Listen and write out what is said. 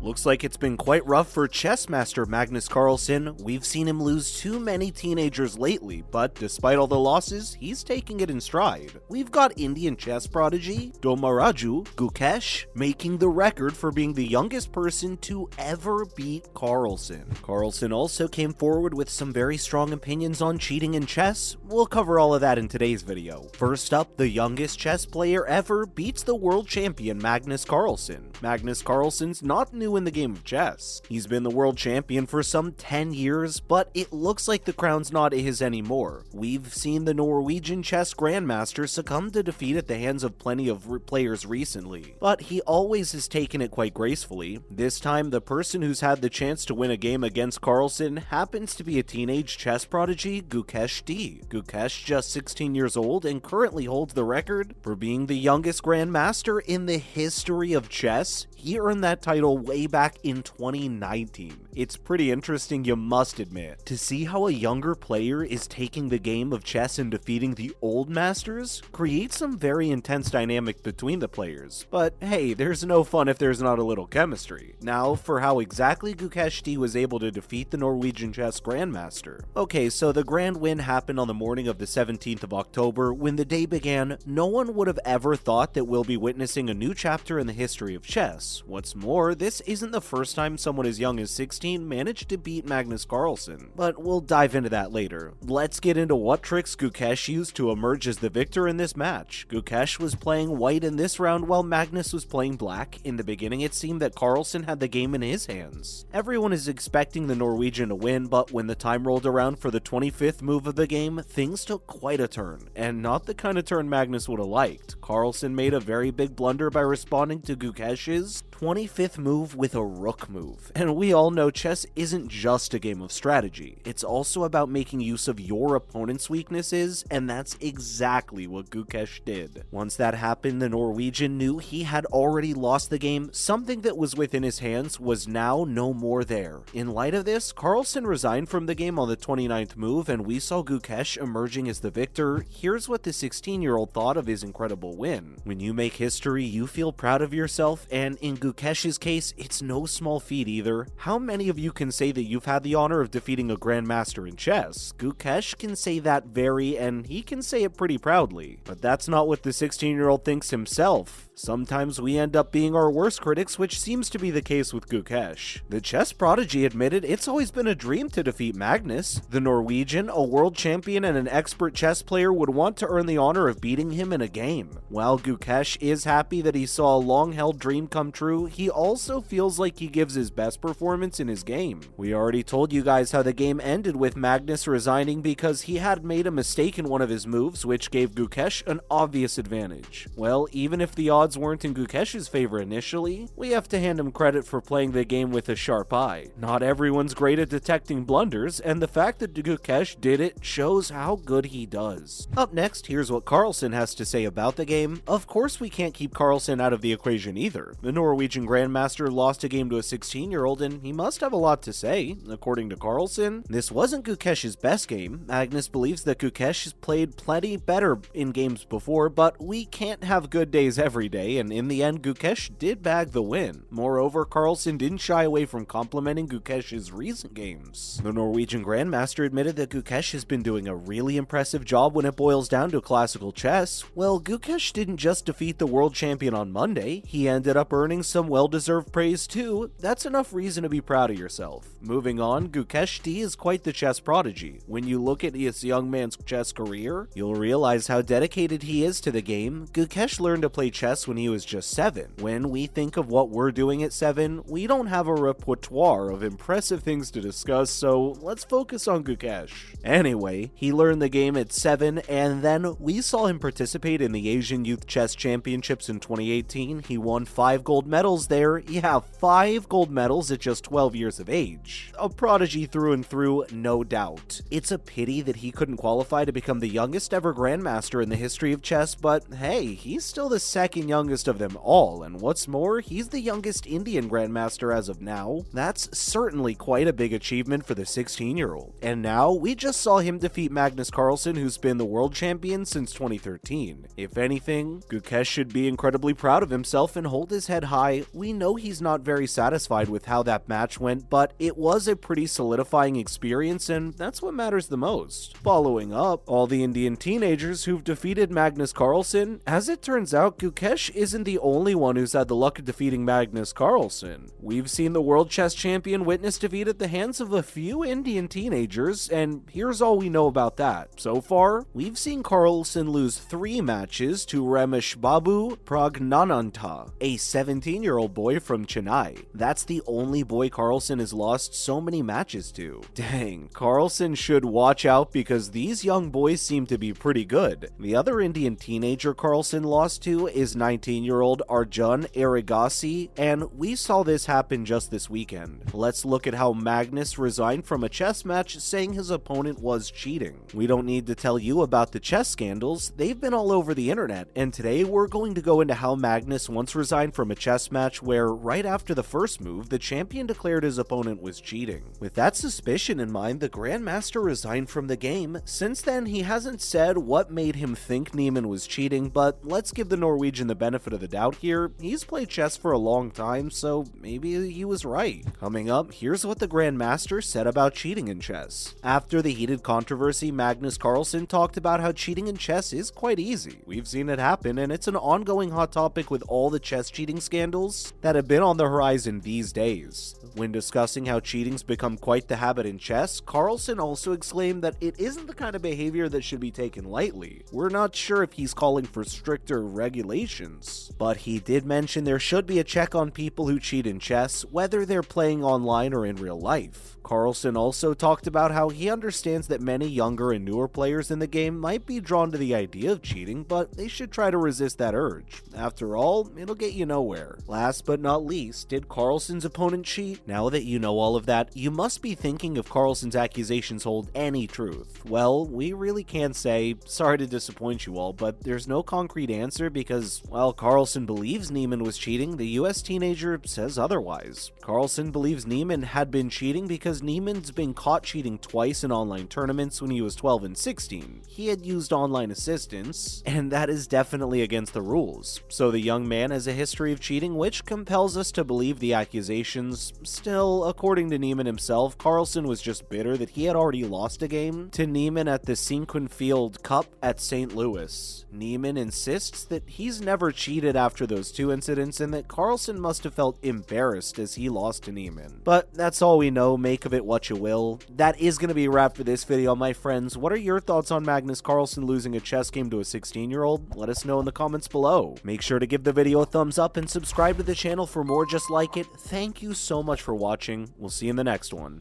Looks like it's been quite rough for chess master Magnus Carlsen. We've seen him lose too many teenagers lately, but despite all the losses, he's taking it in stride. We've got Indian chess prodigy Dommaraju Gukesh making the record for being the youngest person to ever beat Carlsen. Carlsen also came forward with some very strong opinions on cheating in chess. We'll cover all of that in today's video. First up, the youngest chess player ever beats the world champion Magnus Carlsen. Magnus Carlsen's not new in the game of chess. He's been the world champion for some 10 years, but it looks like the crown's not his anymore. We've seen the Norwegian chess grandmaster succumb to defeat at the hands of plenty of players recently, but he always has taken it quite gracefully. This time, the person who's had the chance to win a game against Carlsen happens to be a teenage chess prodigy, Gukesh D. Gukesh, just 16 years old, and currently holds the record for being the youngest grandmaster in the history of chess. He earned that title way back in 2019. It's pretty interesting, you must admit, to see how a younger player is taking the game of chess and defeating the old masters creates some very intense dynamic between the players. But hey, there's no fun if there's not a little chemistry. Now, for how exactly Gukesh D was able to defeat the Norwegian chess grandmaster. Okay, so the grand win happened on the morning of the 17th of October. When the day began, no one would have ever thought that we'll be witnessing a new chapter in the history of chess. What's more, this isn't the first time someone as young as 16 managed to beat Magnus Carlsen, but we'll dive into that later. Let's get into what tricks Gukesh used to emerge as the victor in this match. Gukesh was playing white in this round while Magnus was playing black. In the beginning, it seemed that Carlsen had the game in his hands. Everyone is expecting the Norwegian to win, but when the time rolled around for the 25th move of the game, things took quite a turn, and not the kind of turn Magnus would have liked. Carlsen made a very big blunder by responding to Gukesh's 25th move with a rook move. And we all know chess isn't just a game of strategy. It's also about making use of your opponent's weaknesses, and that's exactly what Gukesh did. Once that happened, the Norwegian knew he had already lost the game. Something that was within his hands was now no more there. In light of this, Carlsen resigned from the game on the 29th move, and we saw Gukesh emerging as the victor. Here's what the 16-year-old thought of his incredible win. When you make history, you feel proud of yourself, and in Gukesh's case, it's no small feat either. How many of you can say that you've had the honor of defeating a grandmaster in chess? Gukesh can say that and he can say it pretty proudly. But that's not what the 16-year-old thinks himself. Sometimes we end up being our worst critics, which seems to be the case with Gukesh. The chess prodigy admitted it's always been a dream to defeat Magnus. The Norwegian, a world champion and an expert chess player, would want to earn the honor of beating him in a game. While Gukesh is happy that he saw a long-held dream come true, he also feels like he gives his best performance in his game. We already told you guys how the game ended with Magnus resigning because he had made a mistake in one of his moves, which gave Gukesh an obvious advantage. Well, even if the odds weren't in Gukesh's favor initially, we have to hand him credit for playing the game with a sharp eye. Not everyone's great at detecting blunders, and the fact that Gukesh did it shows how good he does. Up next, here's what Carlsen has to say about the game. Of course, we can't keep Carlsen out of the equation either. The Norwegian grandmaster lost a game to a 16-year-old, and he must have a lot to say. According to Carlsen, this wasn't Gukesh's best game. Magnus believes that Gukesh has played plenty better in games before, but we can't have good days every day, and in the end, Gukesh did bag the win. Moreover, Carlsen didn't shy away from complimenting Gukesh's recent games. The Norwegian grandmaster admitted that Gukesh has been doing a really impressive job when it boils down to classical chess. Well, Gukesh didn't just defeat the world champion on Monday, he ended up earning some well-deserved praise too. That's enough reason to be proud of yourself. Moving on, Gukesh D is quite the chess prodigy. When you look at this young man's chess career, you'll realize how dedicated he is to the game. Gukesh learned to play chess when he was just 7. When we think of what we're doing at 7, we don't have a repertoire of impressive things to discuss, so let's focus on Gukesh. Anyway, he learned the game at 7, and then we saw him participate in the Asian Youth Chess Championships in 2018. He won 5 gold medals there. Yeah, 5 gold medals at just 12 years of age. A prodigy through and through, no doubt. It's a pity that he couldn't qualify to become the youngest ever grandmaster in the history of chess, but hey, he's still the second youngest of them all, and what's more, he's the youngest Indian grandmaster as of now. That's certainly quite a big achievement for the 16-year-old. And now, we just saw him defeat Magnus Carlsen, who's been the world champion since 2013. If anything, Gukesh should be incredibly proud of himself and hold his head high. We know he's not not very satisfied with how that match went, but it was a pretty solidifying experience, and that's what matters the most. Following up, all the Indian teenagers who've defeated Magnus Carlsen, as it turns out, Gukesh isn't the only one who's had the luck of defeating Magnus Carlsen. We've seen the world chess champion witness defeat at the hands of a few Indian teenagers, and here's all we know about that. So far, we've seen Carlsen lose 3 matches to Ramesh Babu Pragnananta, a 17-year-old boy from Chennai. That's the only boy Carlsen has lost so many matches to. Dang, Carlsen should watch out because these young boys seem to be pretty good. The other Indian teenager Carlsen lost to is 19-year-old Arjun Arigasi, and we saw this happen just this weekend. Let's look at how Magnus resigned from a chess match saying his opponent was cheating. We don't need to tell you about the chess scandals, they've been all over the internet, and today we're going to go into how Magnus once resigned from a chess match where right after the first move, the champion declared his opponent was cheating. With that suspicion in mind, the grandmaster resigned from the game. Since then, he hasn't said what made him think Niemann was cheating, but let's give the Norwegian the benefit of the doubt here. He's played chess for a long time, so maybe he was right. Coming up, here's what the grandmaster said about cheating in chess. After the heated controversy, Magnus Carlsen talked about how cheating in chess is quite easy. We've seen it happen, and it's an ongoing hot topic with all the chess cheating scandals that have been on the horizon these days. When discussing how cheating's become quite the habit in chess, Carlsen also exclaimed that it isn't the kind of behavior that should be taken lightly. We're not sure if he's calling for stricter regulations, but he did mention there should be a check on people who cheat in chess, whether they're playing online or in real life. Carlsen also talked about how he understands that many younger and newer players in the game might be drawn to the idea of cheating, but they should try to resist that urge. After all, it'll get you nowhere. Last but not least, did Carlsen's opponent cheat? Now that you know all of that, you must be thinking if Carlsen's accusations hold any truth. Well, we really can't say. Sorry to disappoint you all, but there's no concrete answer because, while Carlsen believes Niemann was cheating, the US teenager says otherwise. Carlsen believes Niemann had been cheating because Niemann's been caught cheating twice in online tournaments when he was 12 and 16. He had used online assistance, and that is definitely against the rules. So the young man has a history of cheating, which compels us to believe the accusations. Still, according to Niemann himself, Carlsen was just bitter that he had already lost a game to Niemann at the Cinquenfield Cup at St. Louis. Niemann insists that he's never cheated after those 2 incidents and that Carlsen must have felt embarrassed as he lost to Niemann. But that's all we know, make of it what you will. That is going to be a wrap for this video, my friends. What are your thoughts on Magnus Carlsen losing a chess game to a 16-year-old? Let us know in the comments below. Make sure to give the video a thumbs up and subscribe to the channel for more just like it. Thank you so much for watching. We'll see you in the next one.